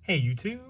Hey YouTube,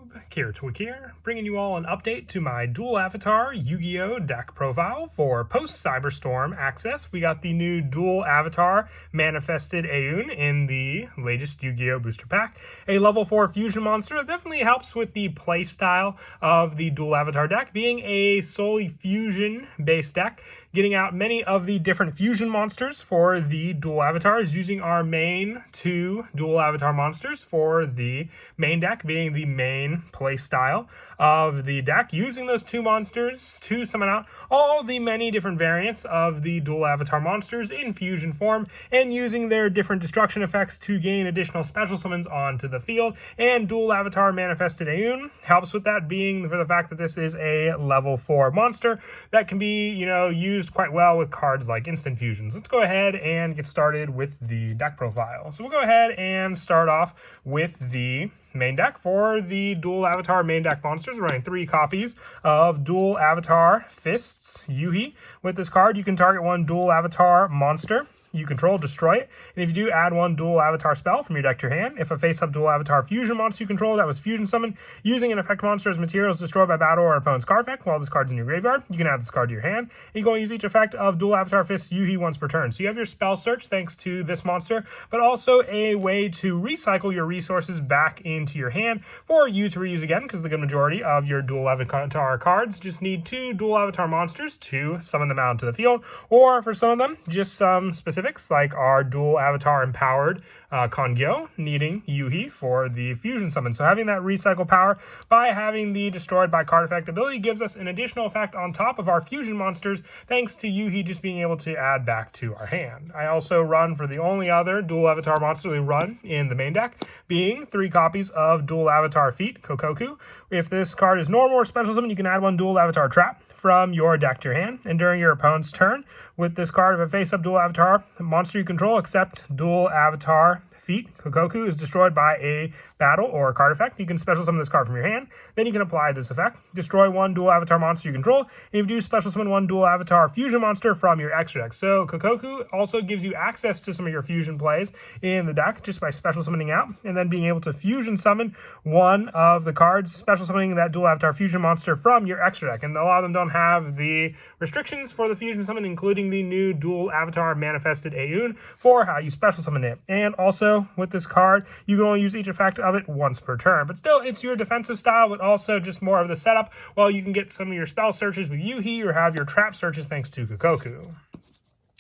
Twig here, bringing you all an update to my dual avatar Yu-Gi-Oh deck profile for post-Cyberstorm access. We got the new dual avatar manifested Aeon in the latest Yu-Gi-Oh booster pack. A level 4 fusion monster that definitely helps with the playstyle of the dual avatar deck, being a solely fusion based deck, getting out many of the different fusion monsters for the dual avatars, using our main two dual avatar monsters for the main deck, being the main play style of the deck, using those two monsters to summon out all the many different variants of the dual avatar monsters in fusion form, and using their different destruction effects to gain additional special summons onto the field. And dual avatar manifested Aeon helps with that, being for the fact that this is a level 4 monster that can be, used quite well with cards like instant fusions. Let's go ahead and get started with the deck profile. So we'll go ahead and start off with the main deck. For the dual avatar main deck monsters, we're running 3 copies of dual avatar Fists Yuhi. With this card, you can target one dual avatar monster you control, destroy it, and if you do, add one dual avatar spell from your deck to your hand. If a face-up dual avatar fusion monster you control that was fusion summoned using an effect monster as material is destroyed by battle or opponent's card effect while this card's in your graveyard, you can add this card to your hand. And you go and use each effect of dual avatar Fists Yuhi once per turn. So you have your spell search thanks to this monster, but also a way to recycle your resources back into your hand for you to reuse again, because the good majority of your dual avatar cards just need 2 dual avatar monsters to summon them out into the field, or for some of them, just some specifics like our dual avatar empowered Kongyo needing Yuhi for the fusion summon. So having that recycle power by having the destroyed by card effect ability gives us an additional effect on top of our fusion monsters, thanks to Yuhi just being able to add back to our hand. I also run for the only other dual avatar monster we run in the main deck, being 3 copies of dual avatar Feet Kokoku. If this card is normal or special summon, you can add one dual avatar Trap from your deck to your hand, and during your opponent's turn, with this card, if a face-up dual avatar monster you control except dual avatar Feet Kokoku is destroyed by a battle or a card effect, you can special summon this card from your hand. Then you can apply this effect. Destroy one dual avatar monster you control. And if you do, special summon one dual avatar fusion monster from your extra deck. So Kokoku also gives you access to some of your fusion plays in the deck just by special summoning out, and then being able to fusion summon one of the cards, special summoning that dual avatar fusion monster from your extra deck. And a lot of them don't have the restrictions for the fusion summon, including the new dual avatar manifested Aeon for how you special summon it. And also with this card, you can only use each effect of it once per turn. But still, it's your defensive style, but also just more of the setup, while you can get some of your spell searches with Yuhi or have your trap searches thanks to Kokoku.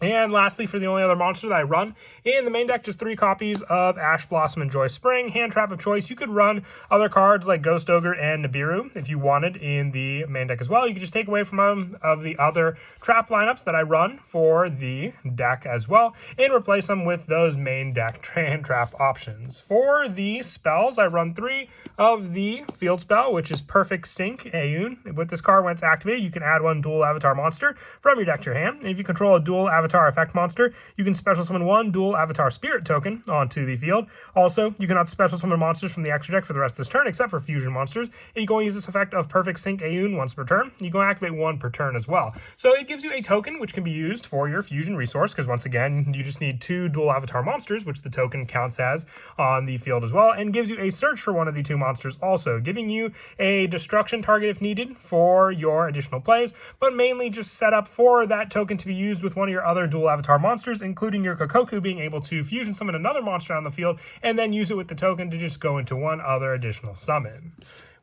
And lastly, for the only other monster that I run in the main deck, just 3 copies of Ash Blossom and Joy Spring, hand trap of choice. You could run other cards like Ghost Ogre and Nibiru if you wanted in the main deck as well. You could just take away from them of the other trap lineups that I run for the deck as well, and replace them with those main deck hand trap options. For the spells, I run 3 of the field spell, which is Perfect Sync Aeon. With this card, when it's activated, you can add one dual avatar monster from your deck to your hand. And if you control a dual avatar effect monster, you can special summon one dual avatar spirit token onto the field. Also, you cannot special summon monsters from the extra deck for the rest of this turn except for fusion monsters, and you can only use this effect of Perfect Sync Aeon once per turn. You can activate 1 per turn as well. So it gives you a token which can be used for your fusion resource, because once again, you just need 2 dual avatar monsters, which the token counts as on the field as well, and gives you a search for one of the 2 monsters, also giving you a destruction target if needed for your additional plays, but mainly just set up for that token to be used with one of your other dual avatar monsters, including your Kokoku being able to fusion summon another monster on the field and then use it with the token to just go into one other additional summon.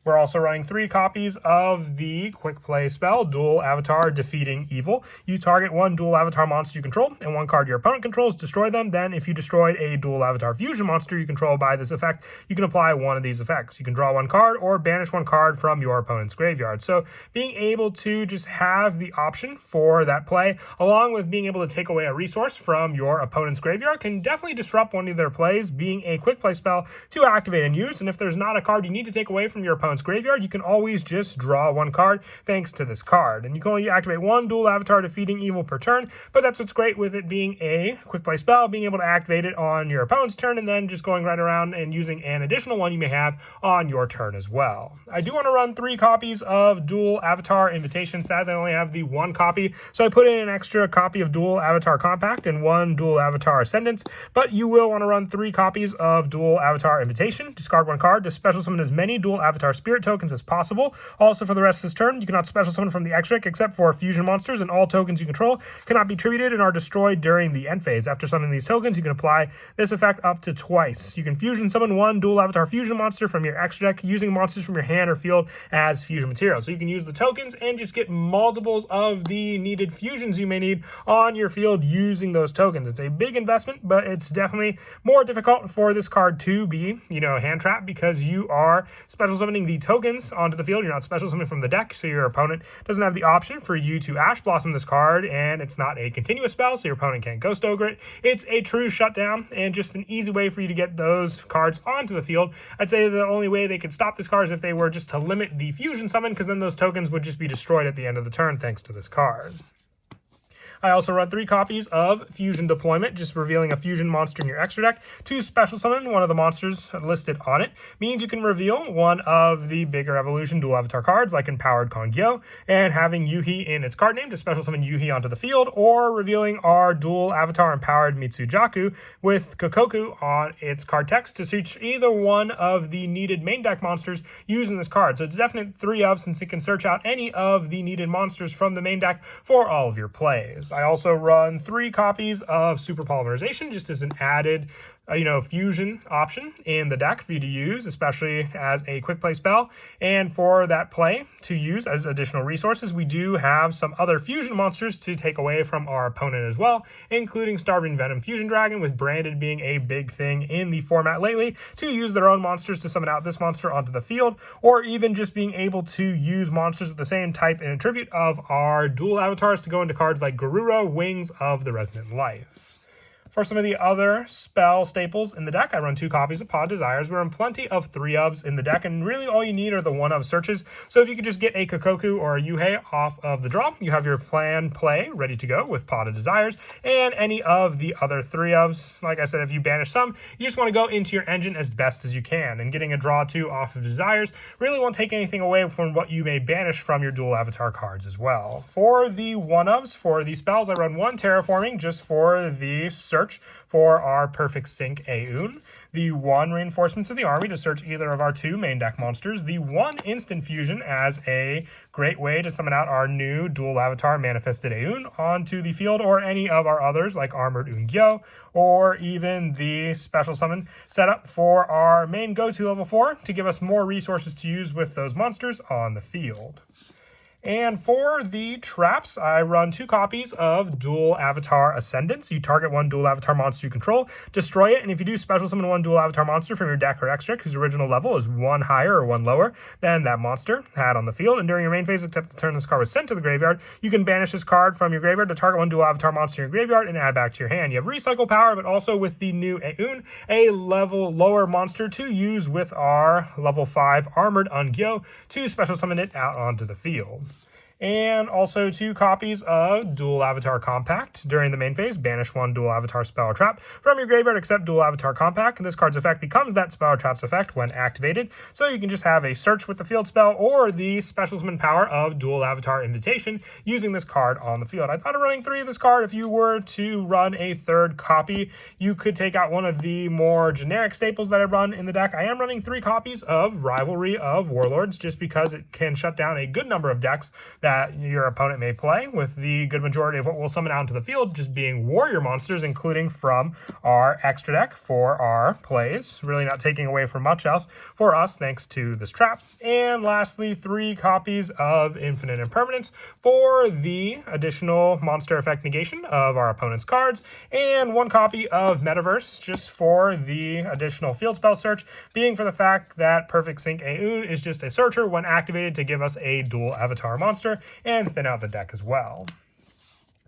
We're also running 3 copies of the quick play spell, Dual Avatar Defeating Evil. You target one dual avatar monster you control and one card your opponent controls, destroy them. Then if you destroyed a dual avatar fusion monster you control by this effect, you can apply one of these effects. You can draw 1 card or banish 1 card from your opponent's graveyard. So being able to just have the option for that play, along with being able to take away a resource from your opponent's graveyard, can definitely disrupt one of their plays, being a quick play spell to activate and use. And if there's not a card you need to take away from your opponent's opponent's graveyard, you can always just draw one card thanks to this card. And you can only activate one dual avatar defeating evil per turn, but that's what's great with it being a quick play spell, being able to activate it on your opponent's turn and then just going right around and using an additional one you may have on your turn as well. I do want to run 3 copies of Dual Avatar Invitation. Sadly, I only have the 1 copy, so I put in an extra copy of Dual Avatar Compact and 1 Dual Avatar Ascendance, but you will want to run 3 copies of Dual Avatar Invitation. Discard 1 card to special summon as many Dual Avatar Spirit tokens as possible. Also, for the rest of this turn, you cannot special summon from the extra deck except for fusion monsters, and all tokens you control cannot be attributed and are destroyed during the end phase. After summoning these tokens, you can apply this effect up to twice. You can fusion summon 1 Dual Avatar Fusion monster from your extra deck using monsters from your hand or field as fusion material. So you can use the tokens and just get multiples of the needed fusions you may need on your field using those tokens. It's a big investment, but it's definitely more difficult for this card to be, hand trapped because you are special summoning the tokens onto the field. You're not special summoning from the deck, so your opponent doesn't have the option for you to Ash Blossom this card, and it's not a continuous spell, so your opponent can't Ghost Ogre it. It's a true shutdown, and just an easy way for you to get those cards onto the field. I'd say the only way they could stop this card is if they were just to limit the fusion summon, because then those tokens would just be destroyed at the end of the turn thanks to this card. I also run 3 copies of Fusion Deployment, just revealing a fusion monster in your extra deck to special summon one of the monsters listed on it. Means you can reveal one of the bigger evolution dual avatar cards, like Empowered Kongyo, and having Yuhi in its card name to special summon Yuhi onto the field, or revealing our dual avatar Empowered Mitsujaku with Kokoku on its card text to search either one of the needed main deck monsters using this card. So it's definite 3 of, since it can search out any of the needed monsters from the main deck for all of your plays. I also run 3 copies of Super Polymerization just as an added fusion option in the deck for you to use, especially as a quick play spell. And for that play to use as additional resources, we do have some other fusion monsters to take away from our opponent as well, including Starving Venom Fusion Dragon, with Branded being a big thing in the format lately, to use their own monsters to summon out this monster onto the field, or even just being able to use monsters with the same type and attribute of our dual avatars to go into cards like Garura, Wings of the Resonant Life. For some of the other spell staples in the deck, I run 2 copies of Pod Desires. We run plenty of 3-ofs in the deck, and really all you need are the 1-of searches. So if you could just get a Kokoku or a Yuhei off of the draw, you have your plan play ready to go with Pod of Desires, and any of the other 3-ofs. Like I said, if you banish some, you just want to go into your engine as best as you can, and getting a draw 2 off of Desires really won't take anything away from what you may banish from your dual avatar cards as well. For the 1-ofs, for the spells, I run 1 Terraforming just for the search for our Perfect Sync Aeon, the 1 Reinforcements of the Army to search either of our 2 main deck monsters, the 1 Instant Fusion as a great way to summon out our new dual avatar Manifested Aeon onto the field, or any of our others like Armored Yugioh, or even the special summon setup for our main go-to level 4 to give us more resources to use with those monsters on the field. And for the traps, I run 2 copies of Dual Avatar Ascendance. You target 1 dual avatar monster you control, destroy it, and if you do special summon 1 dual avatar monster from your deck or extra whose original level is 1 higher or 1 lower than that monster had on the field, and during your main phase, except the turn this card was sent to the graveyard, you can banish this card from your graveyard to target 1 dual avatar monster in your graveyard and add back to your hand. You have recycle power, but also with the new Aeon, a level lower monster to use with our level 5 Armored Yugioh to special summon it out onto the field. And also 2 copies of Dual Avatar Compact. During the main phase, banish 1 Dual Avatar spell or trap from your graveyard except Dual Avatar Compact. And this card's effect becomes that spell or trap's effect when activated. So you can just have a search with the field spell or the special summon power of Dual Avatar Invitation using this card on the field. I thought of running 3 of this card. If you were to run a 3rd copy, you could take out one of the more generic staples that I run in the deck. I am running 3 copies of Rivalry of Warlords just because it can shut down a good number of decks that your opponent may play, with the good majority of what we'll summon out into the field just being warrior monsters, including from our extra deck for our plays. Really not taking away from much else for us thanks to this trap. And lastly, 3 copies of Infinite Impermanence for the additional monster effect negation of our opponent's cards, and 1 copy of Metaverse just for the additional field spell search, being for the fact that Perfect Sync Aeon is just a searcher when activated to give us a dual avatar monster and thin out the deck as well.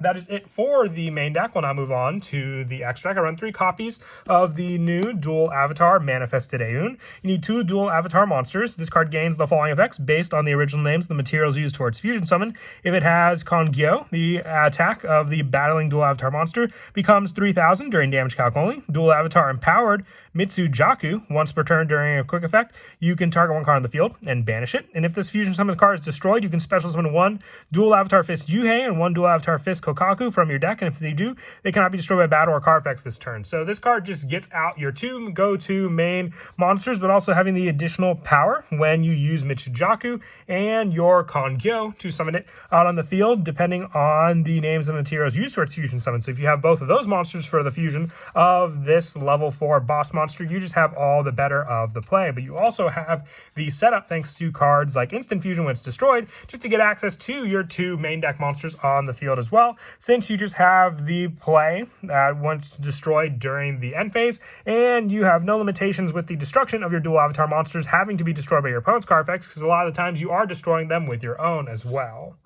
That is it for the main deck. We'll now move on to the extra deck. I run 3 copies of the new Dual Avatar Manifested Aeon. You need 2 Dual Avatar monsters. This card gains the following effects based on the original names of the materials used for its fusion summon. If it has Yugioh, the attack of the battling Dual Avatar monster becomes 3,000 during damage calc only. Dual Avatar Empowered Mitsujaku, once per turn during a quick effect, you can target 1 card on the field and banish it. And if this fusion summon card is destroyed, you can special summon 1 Dual Avatar Fist Yuhei and 1 Dual Avatar Fist Kokaku from your deck, and if they do, they cannot be destroyed by battle or card effects this turn. So this card just gets out your 2 go-to main monsters, but also having the additional power when you use Mitsujaku and your Yugioh to summon it out on the field, depending on the names and materials used for its fusion summon. So if you have both of those monsters for the fusion of this level 4 boss monster, you just have all the better of the play. But you also have the setup thanks to cards like Instant Fusion when it's destroyed, just to get access to your 2 main deck monsters on the field as well, since you just have the play once destroyed during the end phase, and you have no limitations with the destruction of your Dual Avatar monsters having to be destroyed by your opponent's card effects, because a lot of the times you are destroying them with your own as well.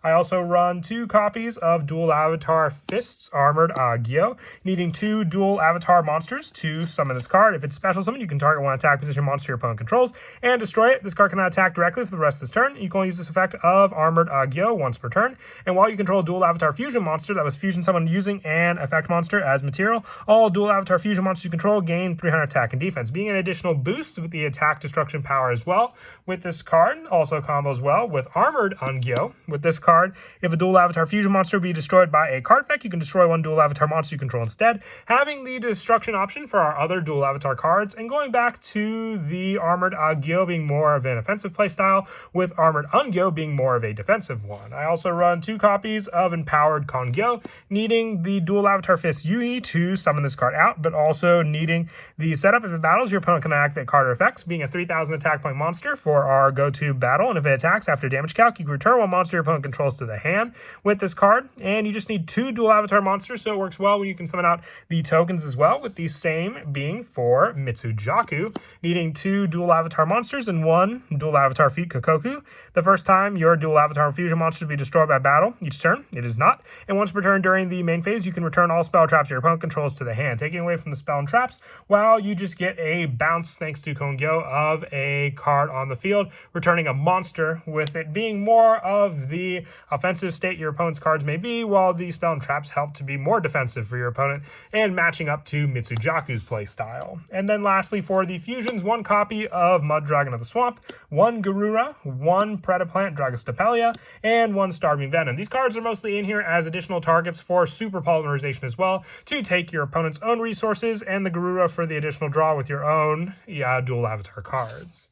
I also run 2 copies of Dual Avatar Fists Armored Yugioh, needing 2 Dual Avatar monsters to summon this card. If it's special summon, you can target 1 attack position monster your opponent controls and destroy it. This card cannot attack directly for the rest of this turn. You can only use this effect of Armored Yugioh once per turn. And while you control a Dual Avatar Fusion monster that was fusion summoned using an effect monster as material, all Dual Avatar Fusion monsters you control gain 300 attack and defense, being an additional boost with the attack destruction power as well. With this card, also combos well with Armored Yugioh. With this card, if a Dual Avatar Fusion monster be destroyed by a card effect, you can destroy 1 Dual Avatar monster you control instead, having the destruction option for our other Dual Avatar cards, and going back to the Armored Yugioh being more of an offensive playstyle, with Armored Yugioh being more of a defensive one. I also run 2 copies of Empowered Yugioh, needing the Dual Avatar Fist Yui to summon this card out, but also needing the setup. If it battles, your opponent can activate card or effects, being a 3,000 attack point monster for our go-to battle, and if it attacks after damage calc, you can return 1 monster your opponent controls to the hand with this card, and you just need 2 Dual Avatar monsters, so it works well when you can summon out the tokens as well, with the same being for Mitsujaku, needing 2 Dual Avatar monsters and 1 Dual Avatar Feet Kokoku. The first time your Dual Avatar Fusion monster to be destroyed by battle each turn, it is not, and once per turn during the main phase, you can return all spell traps your opponent controls to the hand, taking away from the spell and traps, while you just get a bounce thanks to Yugioh of a card on the field, returning a monster, with it being more of the offensive state your opponent's cards may be, while the spell and traps help to be more defensive for your opponent and matching up to Mitsujaku's playstyle. And then lastly, for the fusions, 1 copy of Mud Dragon of the Swamp, 1 Garura, 1 Predaplant Dragostapelia, and 1 Starving Venom. These cards are mostly in here as additional targets for super polymerization as well, to take your opponent's own resources, and the Garura for the additional draw with your own Dual Avatar cards.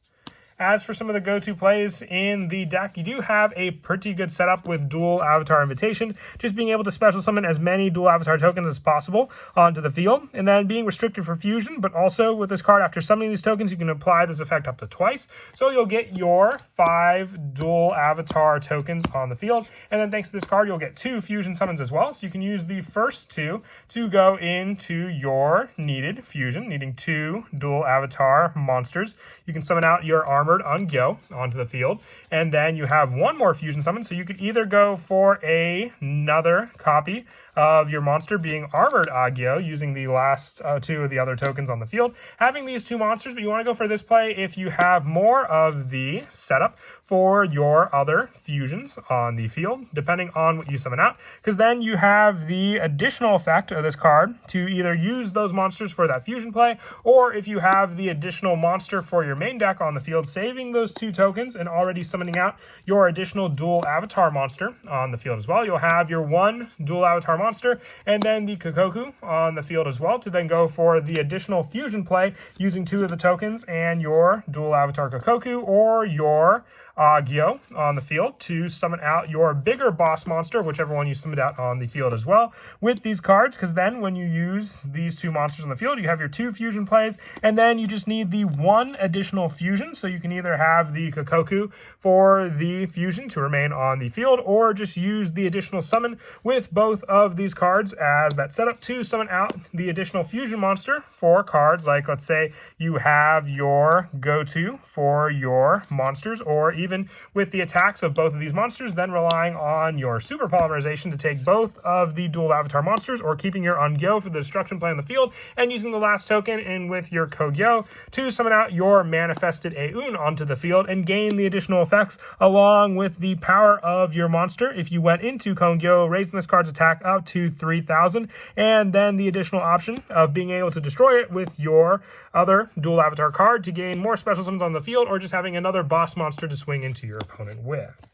As for some of the go-to plays in the deck, you do have a pretty good setup with Dual Avatar Invitation, just being able to special summon as many Dual Avatar tokens as possible onto the field, and then being restricted for fusion, but also with this card, after summoning these tokens, you can apply this effect up to twice, so you'll get your 5 Dual Avatar tokens on the field, and then thanks to this card, you'll get 2 fusion summons as well, so you can use the first 2 to go into your needed fusion, needing 2 Dual Avatar monsters. You can summon out your Armored Yugioh onto the field, and then you have 1 more fusion summon, so you could either go for another copy of your monster being Armored Yugioh, using the last 2 of the other tokens on the field, having these 2 monsters, but you want to go for this play if you have more of the setup for your other fusions on the field, depending on what you summon out, because then you have the additional effect of this card to either use those monsters for that fusion play, or if you have the additional monster for your main deck on the field, saving those 2 tokens and already summoning out your additional Dual Avatar monster on the field as well. You'll have your 1 Dual Avatar monster and then the Kokoku on the field as well, to then go for the additional fusion play using 2 of the tokens and your Dual Avatar Kokoku or your Yugioh on the field to summon out your bigger boss monster, whichever one you summoned out on the field as well, with these cards, because then when you use these 2 monsters on the field, you have your 2 fusion plays, and then you just need the 1 additional fusion, so you can either have the Kokoku for the fusion to remain on the field, or just use the additional summon with both of these cards as that setup to summon out the additional fusion monster for cards like, let's say, you have your go-to for your monsters, or even with the attacks of both of these monsters, then relying on your super polymerization to take both of the dual avatar monsters, or keeping your Yugioh for the destruction play on the field, and using the last token in with your Kogyo to summon out your manifested Aeun onto the field and gain the additional effects along with the power of your monster if you went into Kogyo, raising this card's attack up to 3,000, and then the additional option of being able to destroy it with your other dual avatar card to gain more special summons on the field, or just having another boss monster to swing into your opponent with.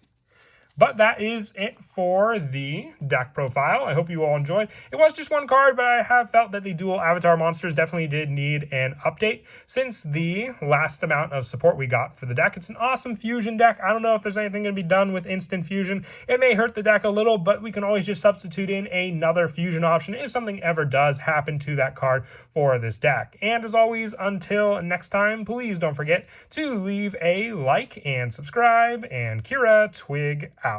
But that is it for the deck profile. I hope you all enjoyed. It was just one card, but I have felt that the dual avatar monsters definitely did need an update since the last amount of support we got for the deck. It's an awesome fusion deck. I don't know if there's anything going to be done with instant fusion. It may hurt the deck a little, but we can always just substitute in another fusion option if something ever does happen to that card for this deck. And as always, until next time, please don't forget to leave a like and subscribe, and Kira Twig out.